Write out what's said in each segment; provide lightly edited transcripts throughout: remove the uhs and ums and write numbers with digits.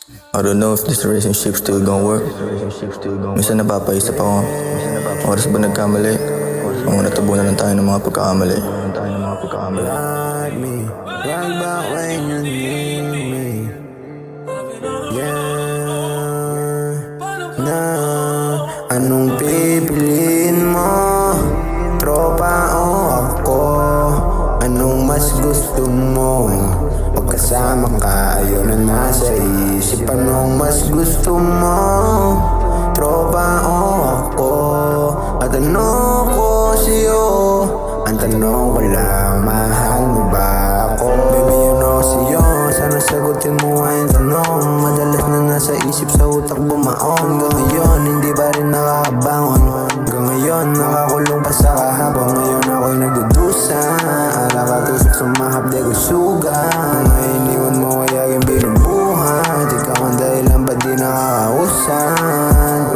I don't know if this relationship still gonna work. Minsan napapaisip ako, oras ba nagkamali? O natabunan lang tayo ng mga pagkakamali. Like me, right back when you need me. Yeah. Na, anong pipiliin mo? Tropa o ako? Anong mas gusto mo? Pagkasama ka, ayun na nasa isip. Anong mas gusto mo? Tropa o ako? At ano ko sa'yo? Ang tanong ko lang, mahal mo ba ako? Baby, yun ako sa'yo. Sana sagutin mo ang tanong. Madalas na nasa isip sa utak bumaon. Hanggang ngayon, hindi pa rin nakakabangon. Hanggang ngayon, nakakulong pa sa kahapon. Ngayon ako'y nagdudusa. Nakakatusok sa mahapde ko suga. Ngayon iniwan mo kaya yung binubuhat. Ikaw ang dahilan ba't di nakakausap?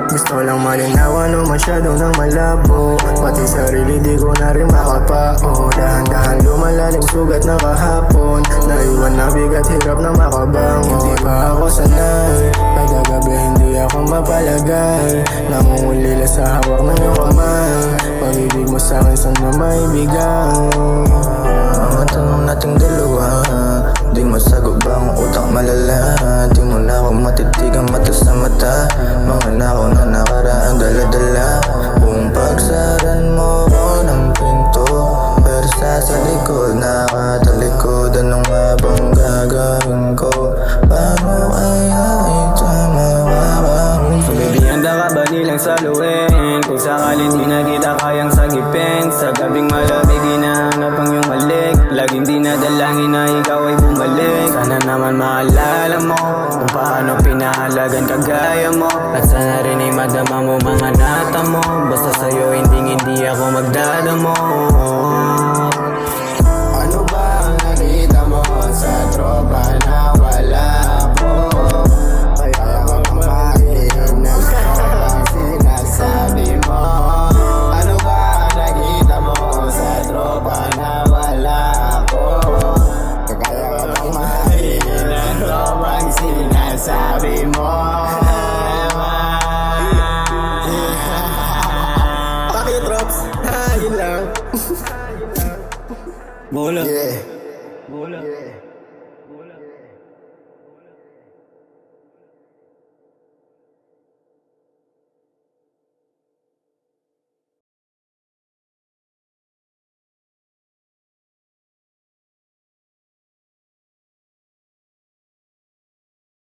Gusto lang malinawan o masyado nang malabo. Pati sarili di ko na rin makapao. Dahan-dahan lumalalim sugat na kahapon. Naiwan na bigat hirap na makabangon. Hindi pa ako sanay, kada gabi hindi ako mapalagay. Nangungulila sa hawak ng iyong kamay. Pag-ibig mo sa'kin sana maibigay. Mga tanong nating dalawa, di masagot ba ang utak malala? Di mo na ako matitigang mata sa mata. Mga nakaw na nakaraan dala-dala. Kung pagsaran mo ko ng pinto, persa sa likod, nakatalikod. Ano nga bang gagawin ko? Paano kaya ito mawawawin? So baby, handa ka ba nilang saluhin? Kung sakaling di na kita kayang sagipin. Sa gabing malamig, hinahanap ang iyong halik. Laging dinadalangin na ikaw ay bumalik. Sana naman maalala mo kung paano pinahalagan kagaya mo. At sana rin ay madama mo mga nata mo. Basta sa'yo hindi ako magdadamo. Ano ba ang nakita mo sa tropa na wala ako? Kaya ka mamakinig na ang sinasabi mo. Ano ba ang nakita mo sa tropa na wala ako? Kaya ka mamakinig na ang sinasabi mo. Bakit, Trops? Yun lang. Bola. Yeah.